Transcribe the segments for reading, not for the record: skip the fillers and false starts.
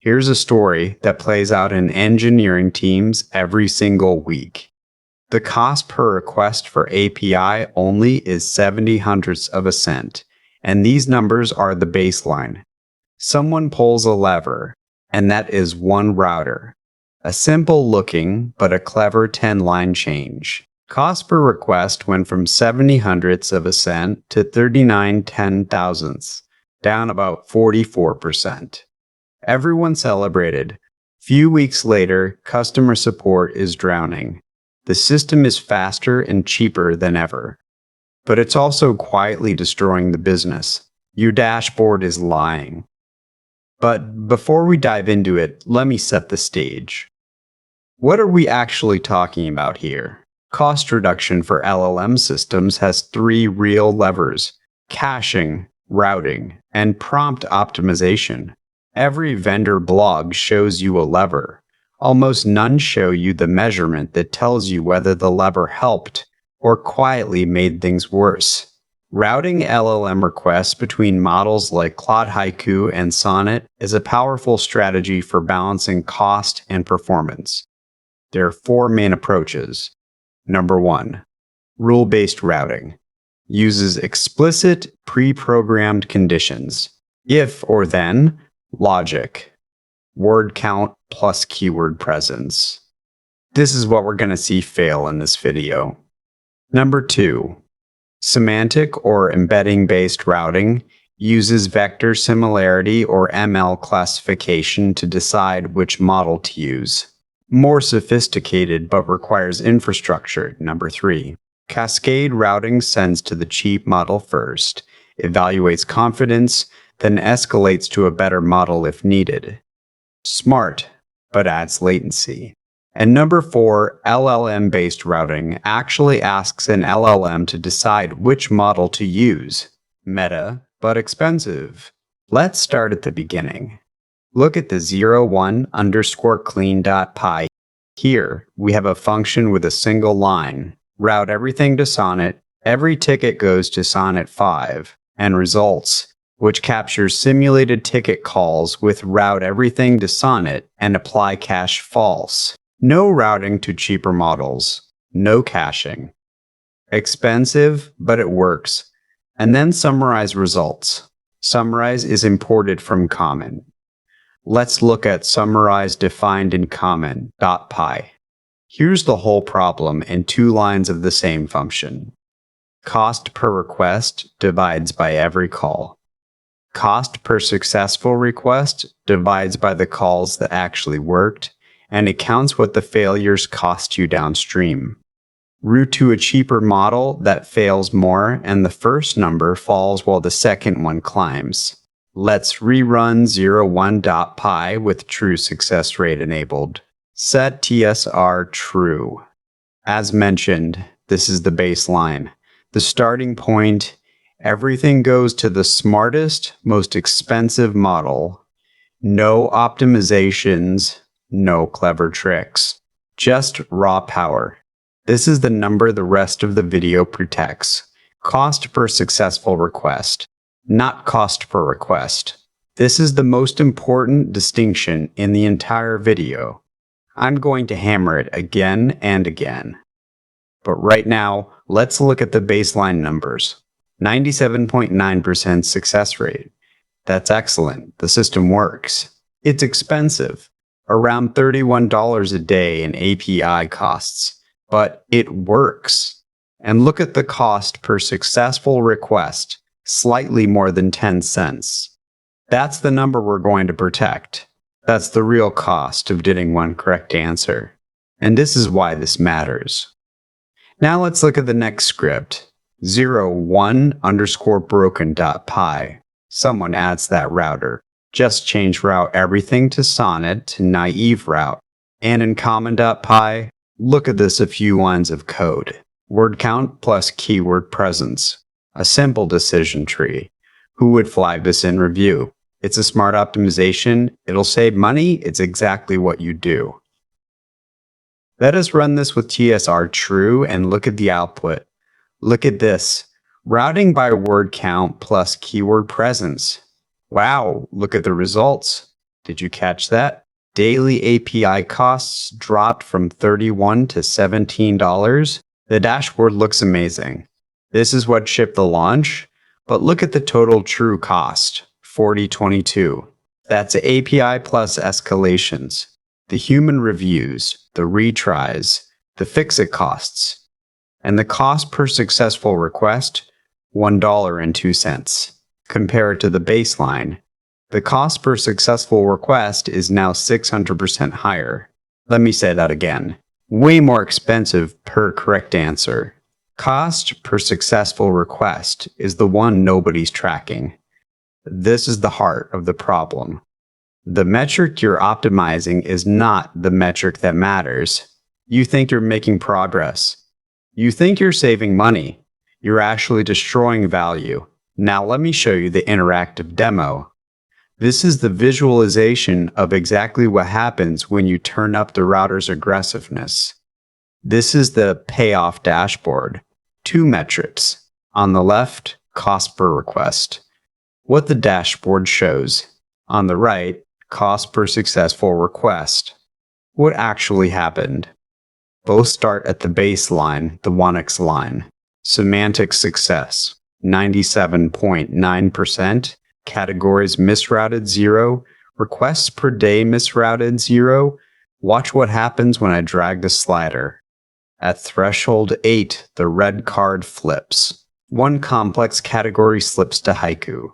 Here's a story that plays out in engineering teams every single week. The cost per request for API only is 70/100ths of a cent, and these numbers are the baseline. Someone pulls a lever, and that is one router. A simple looking, but a clever 10-line change. Cost per request went from 70/100ths of a cent to 39/10,000ths, down about 44%. Everyone celebrated. Few weeks later, customer support is drowning. The system is faster and cheaper than ever. But it's also quietly destroying the business. Your dashboard is lying. But before we dive into it, let me set the stage. What are we actually talking about here? Cost reduction for LLM systems has three real levers: caching, routing, and prompt optimization. Every vendor blog shows you a lever. Almost none show you the measurement that tells you whether the lever helped or quietly made things worse. Routing LLM requests between models like Claude Haiku and Sonnet is a powerful strategy for balancing cost and performance. There are four main approaches. Number 1, rule-based routing. Uses explicit, pre-programmed conditions. If or then, logic. Word count plus keyword presence. This is what we're going to see fail in this video. Number 2, semantic or embedding-based routing uses vector similarity or ML classification to decide which model to use. More sophisticated but requires infrastructure. Number 3, cascade routing sends to the cheap model first, evaluates confidence, then escalates to a better model if needed. Smart, but adds latency. And number 4, LLM-based routing actually asks an LLM to decide which model to use. Meta, but expensive. Let's start at the beginning. Look at the 01_clean.py. Here, we have a function with a single line. Route everything to Sonnet. Every ticket goes to Sonnet 5. And results, which captures simulated ticket calls with route everything to Sonnet and apply cache false. No routing to cheaper models. No caching. Expensive, but it works. And then summarize results. Summarize is imported from common. Let's look at summarize defined in common.py. Here's the whole problem in 2 lines of the same function. Cost per request divides by every call. Cost per successful request divides by the calls that actually worked, and it counts what the failures cost you downstream. Route to a cheaper model that fails more, and the first number falls while the second one climbs. Let's rerun 01.py with true success rate enabled. Set TSR true. As mentioned, this is the baseline. The starting point, everything goes to the smartest, most expensive model. No optimizations, no clever tricks. Just raw power. This is the number the rest of the video protects. Cost per successful request, not cost per request. This is the most important distinction in the entire video. I'm going to hammer it again and again. But right now, let's look at the baseline numbers. 97.9% success rate. That's excellent. The system works. It's expensive, around $31 a day in API costs, but it works. And look at the cost per successful request, slightly more than 10 cents. That's the number we're going to protect. That's the real cost of getting one correct answer. And this is why this matters. Now let's look at the next script, 01_broken.py. Someone adds that router. Just change route everything to Sonnet to naive route. And in common.py, look at this a few lines of code. Word count plus keyword presence. A simple decision tree. Who would flag this in review? It's a smart optimization. It'll save money. It's exactly what you do. Let us run this with TSR true and look at the output. Look at this. Routing by word count plus keyword presence. Wow, look at the results. Did you catch that? Daily API costs dropped from $31 to $17. The dashboard looks amazing. This is what shipped the launch, but look at the total true cost, $40.22. That's API plus escalations, the human reviews, the retries, the fix-it costs, and the cost per successful request, $1.02. Compared to the baseline, the cost per successful request is now 600% higher. Let me say that again. Way more expensive per correct answer. Cost per successful request is the one nobody's tracking. This is the heart of the problem. The metric you're optimizing is not the metric that matters. You think you're making progress. You think you're saving money. You're actually destroying value. Now let me show you the interactive demo. This is the visualization of exactly what happens when you turn up the router's aggressiveness. This is the payoff dashboard. 2 metrics. On the left, cost per request. What the dashboard shows. On the right, cost per successful request. What actually happened? Both start at the baseline, the 1x line. Semantic success, 97.9%. Categories misrouted 0. Requests per day misrouted 0. Watch what happens when I drag the slider. At threshold 8, the red card flips. One complex category slips to Haiku.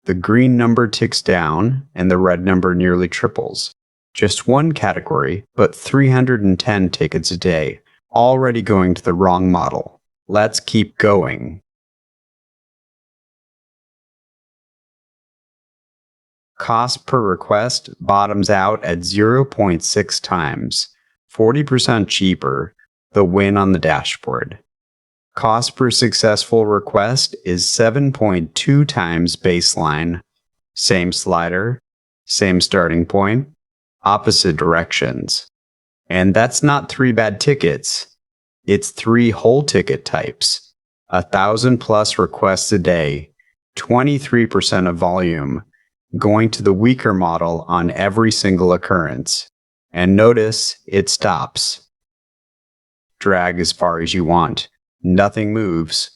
The green number ticks down, and the red number nearly triples. Just one category, but 310 tickets a day, already going to the wrong model. Let's keep going. Cost per request bottoms out at 0.6 times, 40% cheaper, the win on the dashboard. Cost per successful request is 7.2 times baseline. Same slider, same starting point, opposite directions. And that's not 3 bad tickets. It's 3 whole ticket types. 1,000 plus requests a day, 23% of volume, going to the weaker model on every single occurrence. And notice it stops. Drag as far as you want. Nothing moves.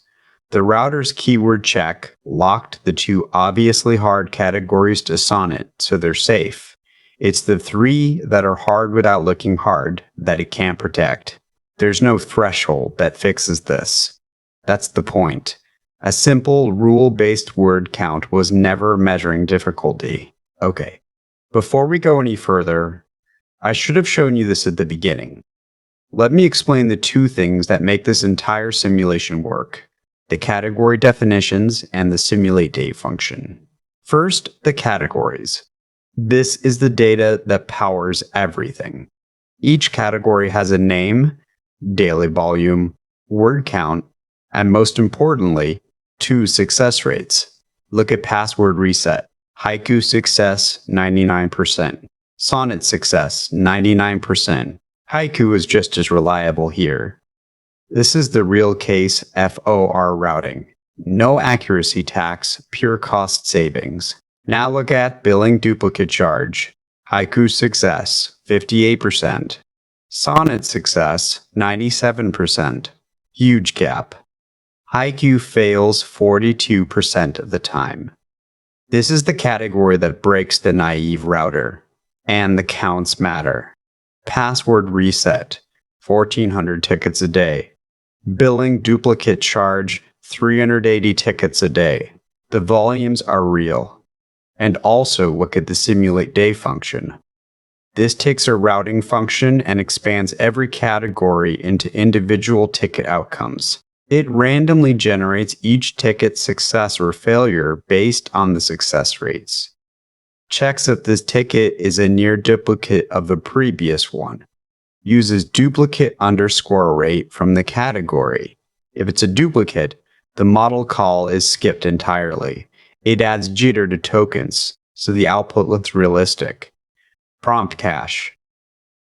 The router's keyword check locked the 2 obviously hard categories to Sonnet, so they're safe. It's the 3 that are hard without looking hard that it can't protect. There's no threshold that fixes this. That's the point. A simple rule-based word count was never measuring difficulty. Okay, before we go any further, I should have shown you this at the beginning. Let me explain the 2 things that make this entire simulation work: the category definitions and the simulate day function. First, the categories. This is the data that powers everything. Each category has a name, daily volume, word count, and most importantly, 2 success rates. Look at password reset. Haiku success, 99%. Sonnet success, 99%. Haiku is just as reliable here. This is the real case FOR routing. No accuracy tax, pure cost savings. Now look at billing duplicate charge. Haiku success, 58%. Sonnet success, 97%. Huge gap. Haiku fails 42% of the time. This is the category that breaks the naive router. And the counts matter. Password reset, 1,400 tickets a day. Billing duplicate charge, 380 tickets a day. The volumes are real. And also look at the simulate day function. This takes a routing function and expands every category into individual ticket outcomes. It randomly generates each ticket's success or failure based on the success rates. Checks if this ticket is a near duplicate of the previous one. Uses duplicate underscore rate from the category. If it's a duplicate, the model call is skipped entirely. It adds jitter to tokens, so the output looks realistic. Prompt cache.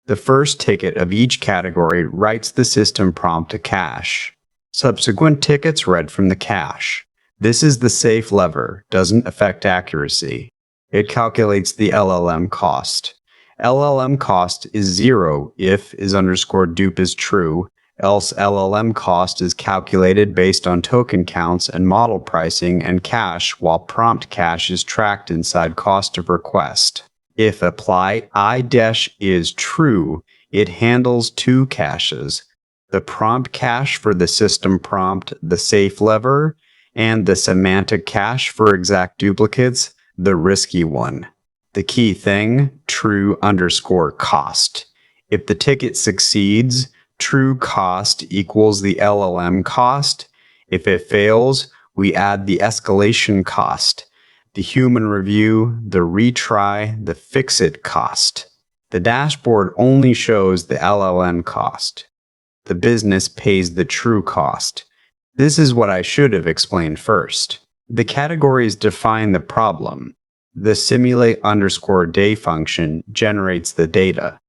The first ticket of each category writes the system prompt to cache. Subsequent tickets read from the cache. This is the safe lever, doesn't affect accuracy. It calculates the LLM cost. LLM cost is 0 if is_dupe is true, else LLM cost is calculated based on token counts and model pricing and cache, while prompt cache is tracked inside cost of request. If apply I- is true, it handles two caches, the prompt cache for the system prompt, the safe lever, and the semantic cache for exact duplicates, the risky one. The key thing, true_cost. If the ticket succeeds, true cost equals the LLM cost. If it fails, we add the escalation cost, the human review, the retry, the fix-it cost. The dashboard only shows the LLM cost. The business pays the true cost. This is what I should have explained first. The categories define the problem. The simulate_day function generates the data.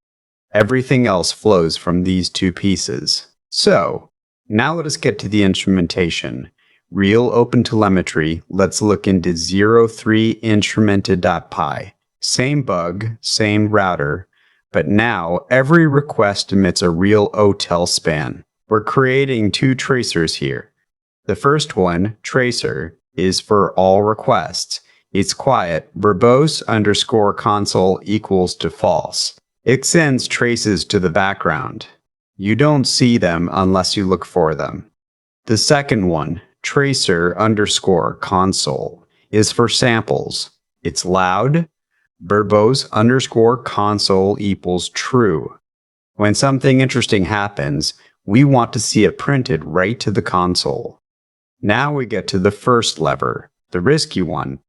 Everything else flows from these two pieces. So, now let us get to the instrumentation. Real OpenTelemetry, let's look into 03 instrumented.py. Same bug, same router, but now every request emits a real OTel span. We're creating two tracers here. The first one, tracer, is for all requests. It's quiet, verbose_console equals to false. It sends traces to the background. You don't see them unless you look for them. The second one, tracer_console, is for samples. It's loud, verbose_console equals true. When something interesting happens, we want to see it printed right to the console. Now we get to the first lever, the risky one.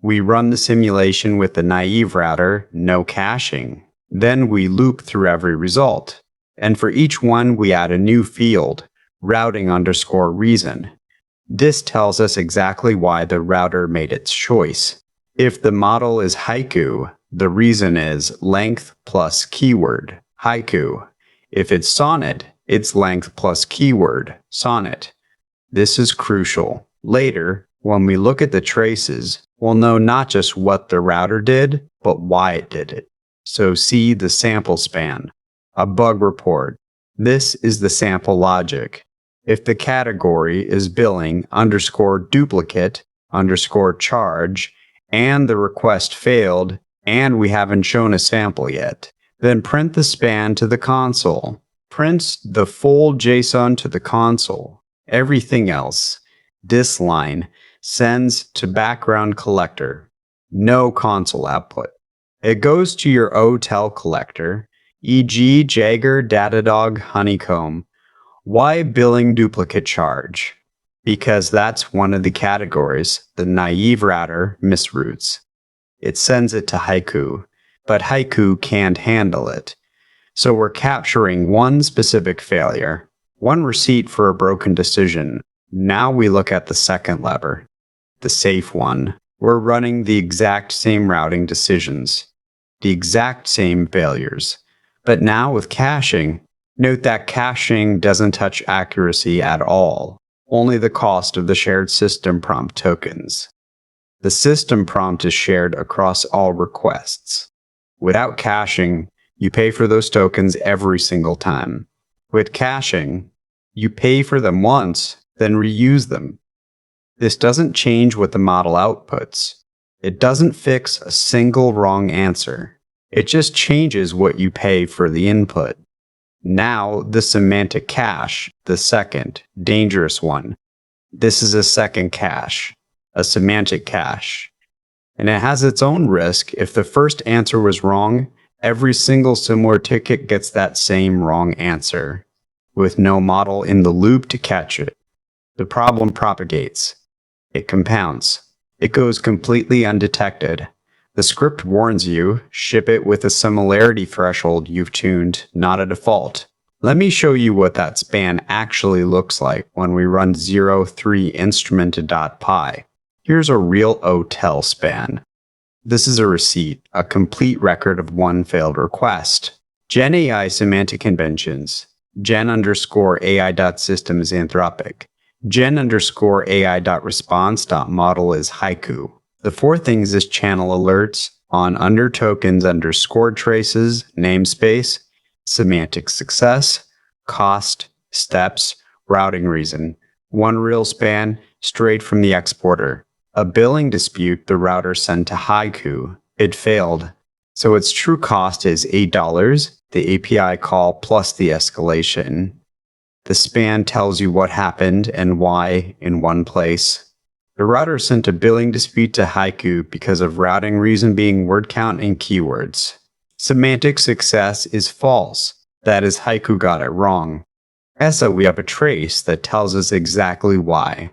We run the simulation with the naive router, no caching. Then we loop through every result. And for each one, we add a new field, routing_reason. This tells us exactly why the router made its choice. If the model is Haiku, the reason is length plus keyword, Haiku. If it's Sonnet, it's length plus keyword, Sonnet. This is crucial. Later, when we look at the traces, we'll know not just what the router did, but why it did it. So see the sample span, a bug report. This is the sample logic. If the category is billing_duplicate_charge, and the request failed, and we haven't shown a sample yet, then print the span to the console. Prints the full JSON to the console. Everything else, this line, sends to background collector. No console output. It goes to your OTel collector, e.g. Jagger, Datadog, Honeycomb. Why billing duplicate charge? Because that's one of the categories the naive router misroutes. It sends it to Haiku, but Haiku can't handle it. So we're capturing one specific failure, one receipt for a broken decision. Now we look at the second lever, the safe one. We're running the exact same routing decisions, the exact same failures. But now with caching, note that caching doesn't touch accuracy at all, only the cost of the shared system prompt tokens. The system prompt is shared across all requests. Without caching, you pay for those tokens every single time. With caching, you pay for them once, then reuse them. This doesn't change what the model outputs. It doesn't fix a single wrong answer. It just changes what you pay for the input. Now, the semantic cache, the second, dangerous one. This is a second cache, a semantic cache. And it has its own risk. If the first answer was wrong, every single similar ticket gets that same wrong answer, with no model in the loop to catch it. The problem propagates. It compounds. It goes completely undetected. The script warns you, ship it with a similarity threshold you've tuned, not a default. Let me show you what that span actually looks like when we run 03 instrumented.py. Here's a real OTel span. This is a receipt, a complete record of one failed request. Gen AI semantic conventions. Gen_AI.system is Anthropic. Gen_AI.response.model is Haiku. The fourth thing is channel alerts on under tokens underscore traces, namespace, semantic success, cost, steps, routing reason. One real span straight from the exporter. A billing dispute the router sent to Haiku. It failed. So its true cost is $8, the API call plus the escalation. The span tells you what happened and why in one place. The router sent a billing dispute to Haiku because of routing reason being word count and keywords. Semantic success is false. That is, Haiku got it wrong. ESA, we have a trace that tells us exactly why.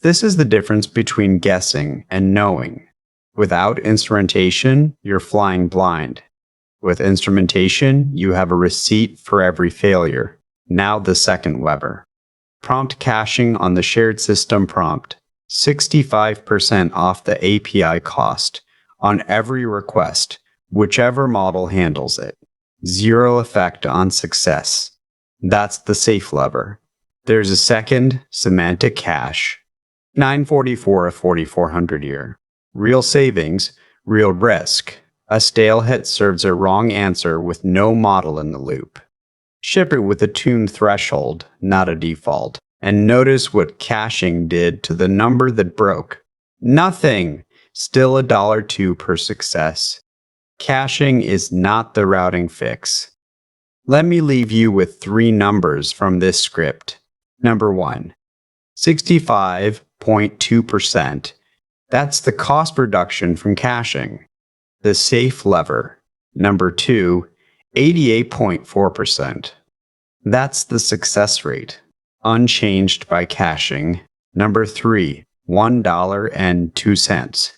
This is the difference between guessing and knowing. Without instrumentation, you're flying blind. With instrumentation, you have a receipt for every failure. Now the second lever. Prompt caching on the shared system prompt. 65% off the API cost on every request, whichever model handles it. Zero effect on success. That's the safe lever. There's a second, semantic cache. 944 of 4400 year. Real savings, real risk. A stale hit serves a wrong answer with no model in the loop. Ship it with a tuned threshold, not a default. And notice what caching did to the number that broke. Nothing! Still $2 per success. Caching is not the routing fix. Let me leave you with 3 numbers from this script. Number 1, 65.2%. That's the cost reduction from caching. The safe lever. Number 2, 88.4%. That's the success rate. Unchanged by caching. Number 3, $1.02.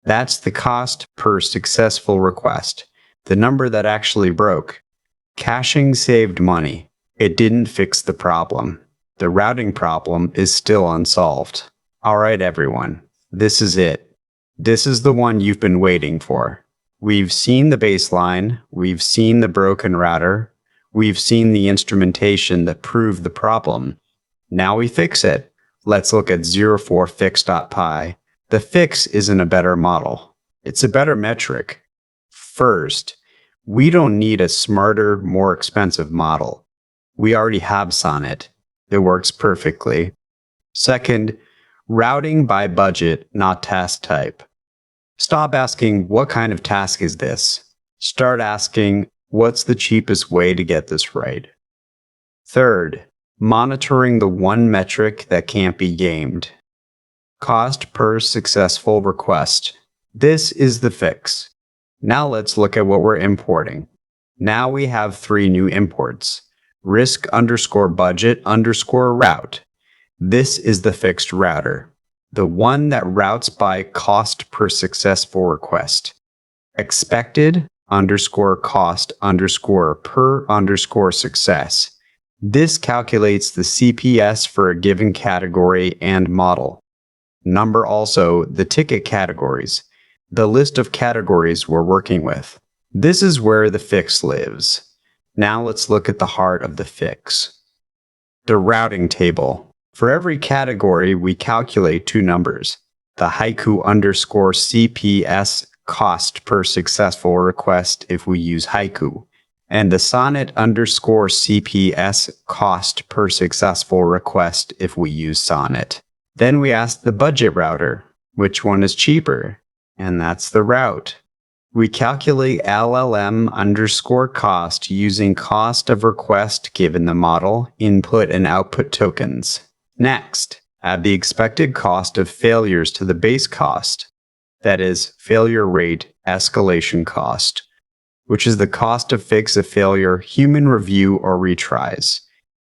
That's the cost per successful request, the number that actually broke. Caching saved money. It didn't fix the problem. The routing problem is still unsolved. Alright everyone, this is it. This is the one you've been waiting for. We've seen the baseline, we've seen the broken router, we've seen the instrumentation that proved the problem. Now we fix it. Let's look at 04fix.py. The fix isn't a better model. It's a better metric. First, we don't need a smarter, more expensive model. We already have Sonnet. It works perfectly. Second, routing by budget, not task type. Stop asking, what kind of task is this? Start asking, what's the cheapest way to get this right? Third, monitoring the one metric that can't be gamed. Cost per successful request. This is the fix. Now let's look at what we're importing. Now we have 3 new imports. Risk underscore budget underscore route. This is the fixed router. The one that routes by cost per successful request. Expected underscore cost underscore per underscore success. This calculates the CPS for a given category and model. Number also the ticket categories, the list of categories we're working with. This is where the fix lives. Now let's look at the heart of the fix. The routing table. For every category, we calculate 2 numbers. The Haiku underscore CPS cost per successful request if we use Haiku, and the Sonnet underscore CPS cost per successful request if we use Sonnet. Then we ask the budget router, which one is cheaper? And that's the route. We calculate LLM underscore cost using cost of request given the model, input and output tokens. Next, add the expected cost of failures to the base cost. That is, failure rate escalation cost, which is the cost to fix a failure, human review, or retries.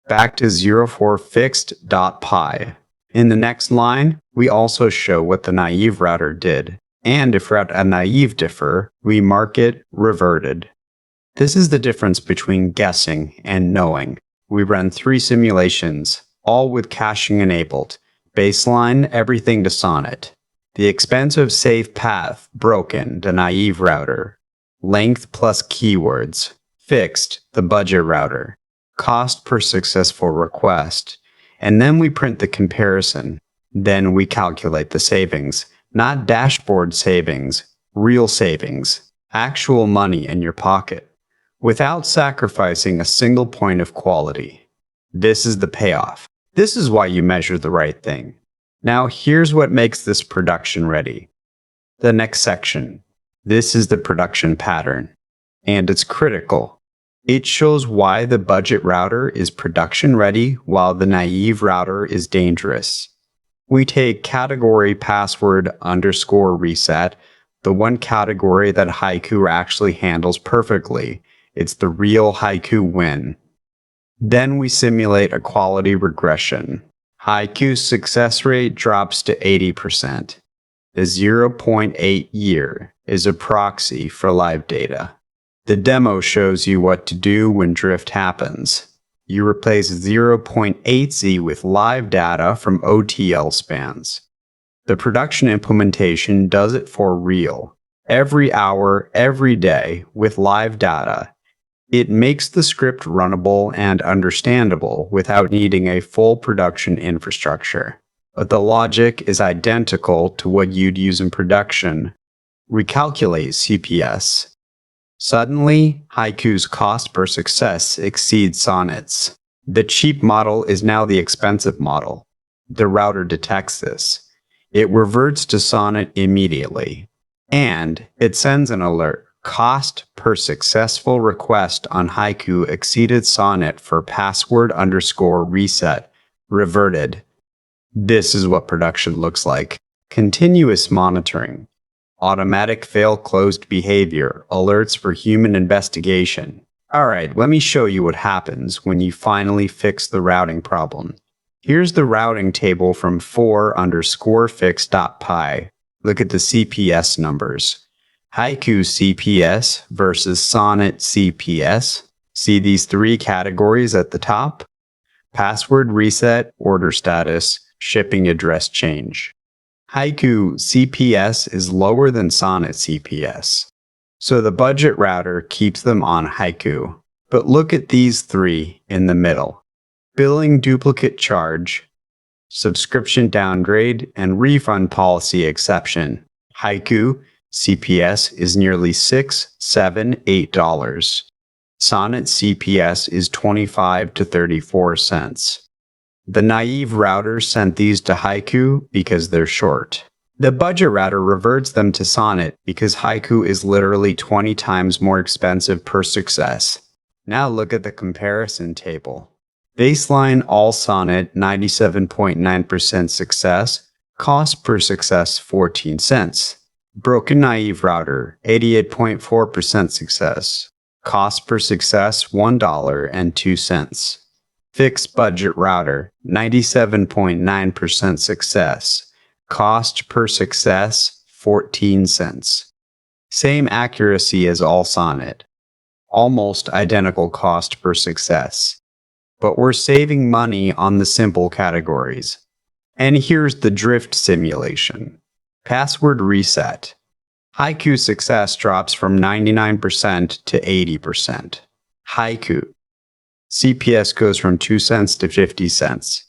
Back to 04fixed.py. In the next line, we also show what the naive router did. And if route and naive differ, we mark it reverted. This is the difference between guessing and knowing. We run 3 simulations, all with caching enabled. Baseline, everything to Sonnet. The expensive safe path, broken, the naive router. Length plus keywords. Fixed, the budget router. Cost per successful request. And then we print the comparison. Then we calculate the savings. Not dashboard savings, real savings, actual money in your pocket, without sacrificing a single point of quality. This is the payoff. This is why you measure the right thing. Now here's what makes this production ready. The next section. This is the production pattern, and it's critical. It shows why the budget router is production ready while the naive router is dangerous. We take category password underscore reset, the one category that Haiku actually handles perfectly. It's the real Haiku win. Then we simulate a quality regression. Haiku's success rate drops to 80%. The 0.8 year is a proxy for live data. The demo shows you what to do when drift happens. You replace 0.8z with live data from OTL spans. The production implementation does it for real. Every hour, every day, with live data. It makes the script runnable and understandable without needing a full production infrastructure. But the logic is identical to what you'd use in production. Recalculate CPS. Suddenly, Haiku's cost per success exceeds Sonnet's. The cheap model is now the expensive model. The router detects this. It reverts to Sonnet immediately. And it sends an alert. Cost per successful request on Haiku exceeded Sonnet for password underscore reset. Reverted. This is what production looks like. Continuous monitoring. Automatic fail-closed behavior, alerts for human investigation. Alright, let me show you what happens when you finally fix the routing problem. Here's the routing table from for_fix.py. Look at the CPS numbers. Haiku CPS versus Sonnet CPS. See these three categories at the top? Password reset, order status, shipping address change. Haiku CPS is lower than Sonnet CPS, so the budget router keeps them on Haiku. But look at these three in the middle. Billing duplicate charge, subscription downgrade, and refund policy exception. Haiku CPS is nearly $6, $7, $8. Sonnet CPS is 25 to 34 cents. The naive router sent these to Haiku because they're short. The budget router reverts them to Sonnet because Haiku is literally 20 times more expensive per success. Now look at the comparison table. Baseline all Sonnet 97.9% success, cost per success 14 cents. Broken naive router 88.4% success, cost per success $1.02. Fixed budget router, 97.9% success. Cost per success, 14 cents. Same accuracy as all Sonnet. Almost identical cost per success. But we're saving money on the simple categories. And here's the drift simulation. Password reset. Haiku success drops from 99% to 80%. Haiku. CPS goes from 2 cents to 50 cents.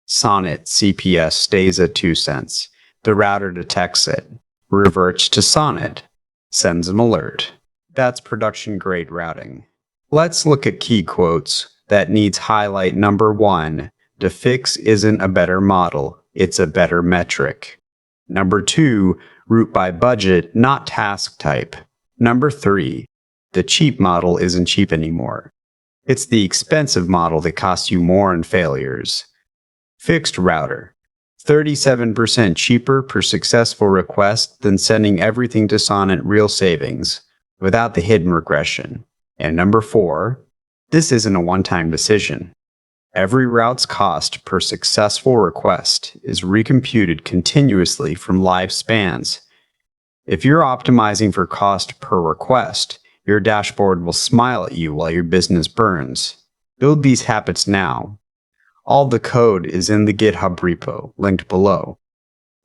Sonnet CPS stays at 2 cents. The router detects it, reverts to Sonnet, sends an alert. That's production-grade routing. Let's look at key quotes that needs highlight. Number 1, the fix isn't a better model, it's a better metric. Number 2, route by budget, not task type. Number 3, the cheap model isn't cheap anymore. It's the expensive model that costs you more in failures. Fixed router, 37% cheaper per successful request than sending everything to Sonnet, real savings, without the hidden regression. And number 4, this isn't a one-time decision. Every route's cost per successful request is recomputed continuously from live spans. If you're optimizing for cost per request, your dashboard will smile at you while your business burns. Build these habits now. All the code is in the GitHub repo, linked below.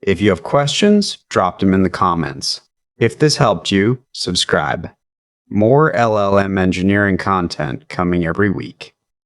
If you have questions, drop them in the comments. If this helped you, subscribe. More LLM engineering content coming every week.